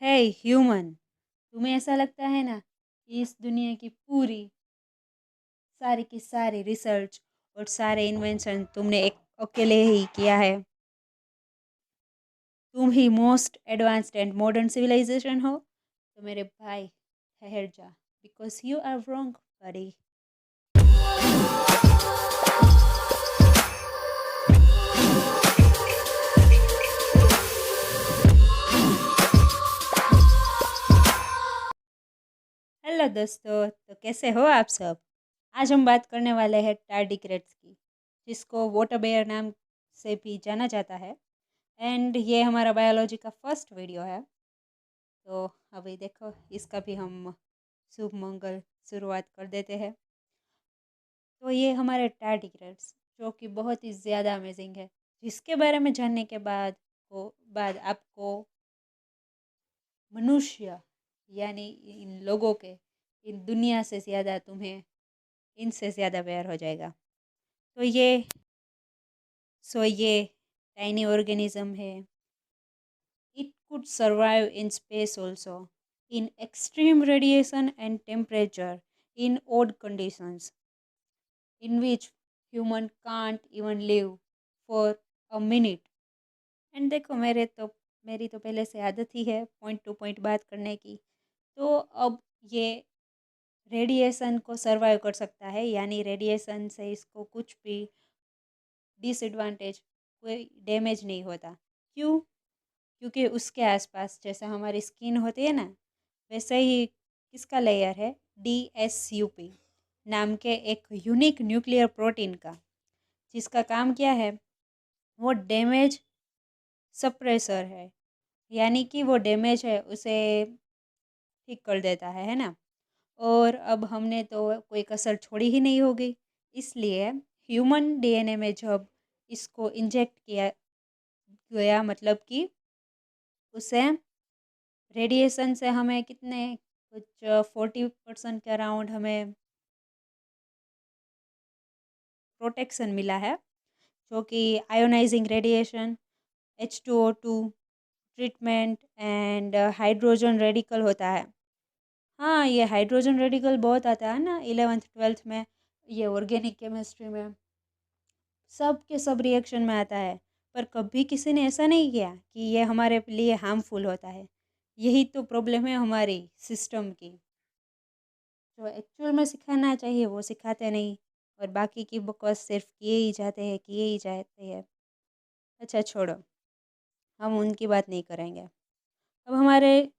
है ह्यूमन। तुम्हें ऐसा लगता है ना कि इस दुनिया की पूरी सारी की सारी रिसर्च और सारे इन्वेंशन तुमने एक अकेले ही किया है? तुम ही most advanced and modern civilization हो? तो मेरे भाई ठहर जा, because you are wrong buddy. Hello दोस्तों, तो कैसे हो आप सब? आज हम बात करने वाले हैं टार्डिग्रेड्स की, जिसको वाटर बेयर नाम से भी जाना जाता है। एंड ये हमारा बायोलॉजी का फर्स्ट वीडियो है। तो अभी देखो, इसका भी हम शुभ मंगल शुरुआत कर देते हैं। तो ये हमारे टार्डिग्रेड्स, जो कि बहुत ही ज़्यादा अमेजिंग है, जिसके बारे में जानने के बाद आपको मनुष्य यानी इन लोगों के, इन दुनिया से ज़्यादा तुम्हें इनसे ज़्यादा प्यार हो जाएगा। तो ये टाइनी ऑर्गेनिज्म है। It could survive in space also, in extreme radiation and temperature, in odd conditions in which human can't even live for a minute। And देखो, मेरी तो पहले से आदत ही है पॉइंट टू पॉइंट बात करने की। तो अब ये रेडिएशन को सर्वाइव कर सकता है, यानी रेडिएशन से इसको कुछ भी डिसएडवांटेज, कोई डैमेज नहीं होता। क्यों? क्योंकि उसके आसपास जैसे हमारी स्किन होती है ना, वैसे ही किसका लेयर है, DSUP नाम के एक यूनिक न्यूक्लियर प्रोटीन का, जिसका काम क्या है, वो डैमेज सप्रेसर है। यानी कि वो डैमेज है उसे ठीक कर देता है ना। और अब हमने तो कोई कसर छोड़ी ही नहीं होगी, इसलिए ह्यूमन DNA में जब इसको इंजेक्ट किया गया, मतलब कि उसे रेडिएशन से हमें कितने, कुछ 40% के अराउंड हमें प्रोटेक्शन मिला है, जो कि ionising radiation, H2O2 treatment and hydrogen radical होता है। हाँ, ये हाइड्रोजन रेडिकल बहुत आता है ना 11th 12th में, ये ऑर्गेनिक केमिस्ट्री में सब के सब रिएक्शन में आता है। पर कभी किसी ने ऐसा नहीं किया कि ये हमारे लिए हार्मफुल होता है। यही तो प्रॉब्लम है हमारी सिस्टम की। जो एक्चुअल में सिखाना चाहिए वो सिखाते नहीं, और बाकी की बकवास सिर्फ किए ही जाते हैं। अच्छा छोड़ो, हम उनकी बात नहीं करेंगे। अब हमारे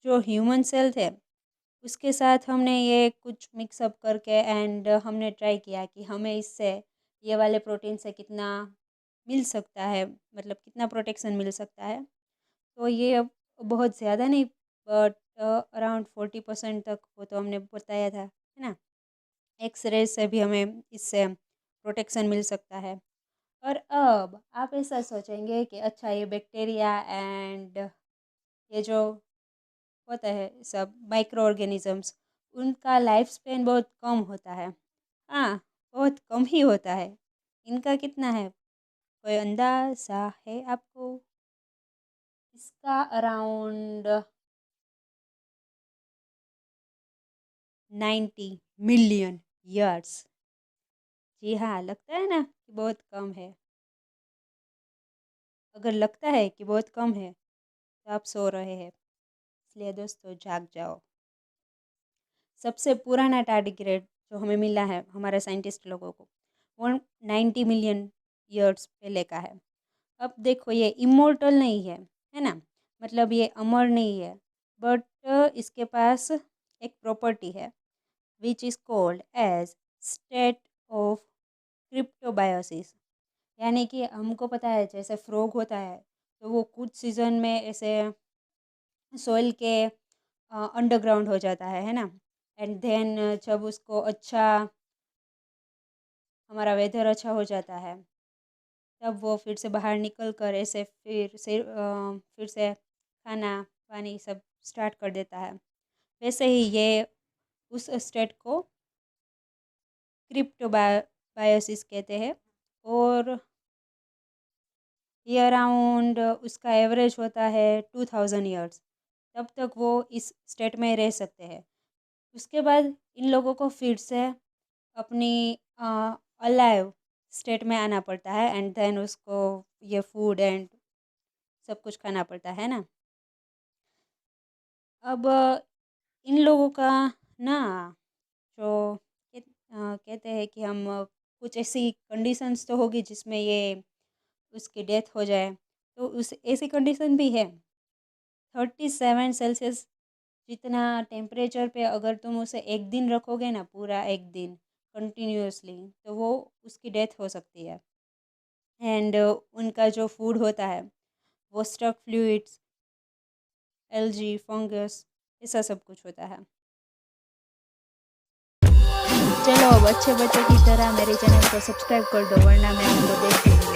जो ह्यूमन सेल थे, उसके साथ हमने ये कुछ मिक्सअप करके एंड हमने ट्राई किया कि हमें इससे, ये वाले प्रोटीन से कितना मिल सकता है, मतलब कितना प्रोटेक्शन मिल सकता है। तो ये अब बहुत ज़्यादा नहीं, बट अराउंड 40% तक वो तो हमने बताया था, है ना। एक्सरे से भी हमें इससे प्रोटेक्शन मिल सकता है। और अब आप ऐसा सोचेंगे कि अच्छा, ये बैक्टीरिया एंड ये जो होता है सब माइक्रो ऑर्गेनिजम्स, उनका लाइफ स्पेन बहुत कम होता है। हाँ, बहुत कम ही होता है। इनका कितना है, कोई अंदाज़ा है आपको? इसका अराउंड 90 मिलियन ईयर्स। जी हाँ, लगता है ना कि बहुत कम है। अगर लगता है कि बहुत कम है तो आप सो रहे हैं, इसलिए दोस्तों जाग जाओ। सबसे पुराना टार्डिग्रेड जो हमें मिला है हमारे साइंटिस्ट लोगों को, वो 90 मिलियन ईयर्स पहले का है। अब देखो, ये इमोर्टल नहीं है ना, मतलब ये अमर नहीं है, बट इसके पास एक प्रॉपर्टी है which is called as state of cryptobiosis. यानी कि हमको पता है जैसे फ्रॉग होता है, तो वो कुछ सीजन में ऐसे सॉइल के अंडरग्राउंड हो जाता है ना। एंड देन जब उसको अच्छा, हमारा वेदर अच्छा हो जाता है, तब वो फिर से बाहर निकल कर ऐसे फिर से खाना पानी सब स्टार्ट कर देता है। वैसे ही ये उस स्टेट को क्रिप्टोबायोसिस कहते हैं। और ये अराउंड उसका एवरेज होता है 2000 ईयर्स। तब तक वो इस स्टेट में रह सकते हैं। उसके बाद इन लोगों को फिर से अपनी अलाइव स्टेट में आना पड़ता है एंड देन उसको ये फूड एंड सब कुछ खाना पड़ता है ना। अब इन लोगों का ना जो कहते हैं कि हम कुछ ऐसी कंडीशंस तो होगी जिसमें ये उसकी डेथ हो जाए, तो उस ऐसी कंडीशन भी है। 37 सेल्सियस जितना टेम्परेचर पे अगर तुम उसे एक दिन रखोगे ना, पूरा एक दिन कंटिन्यूअसली, तो वो उसकी डेथ हो सकती है। एंड उनका जो फूड होता है वो स्टक फ्लूइड्स, एल्गी, फंगस, ऐसा सब कुछ होता है। चलो अब अच्छे बच्चों की तरह मेरे चैनल को सब्सक्राइब कर दो, वरना मैं आपको देख दूँगी।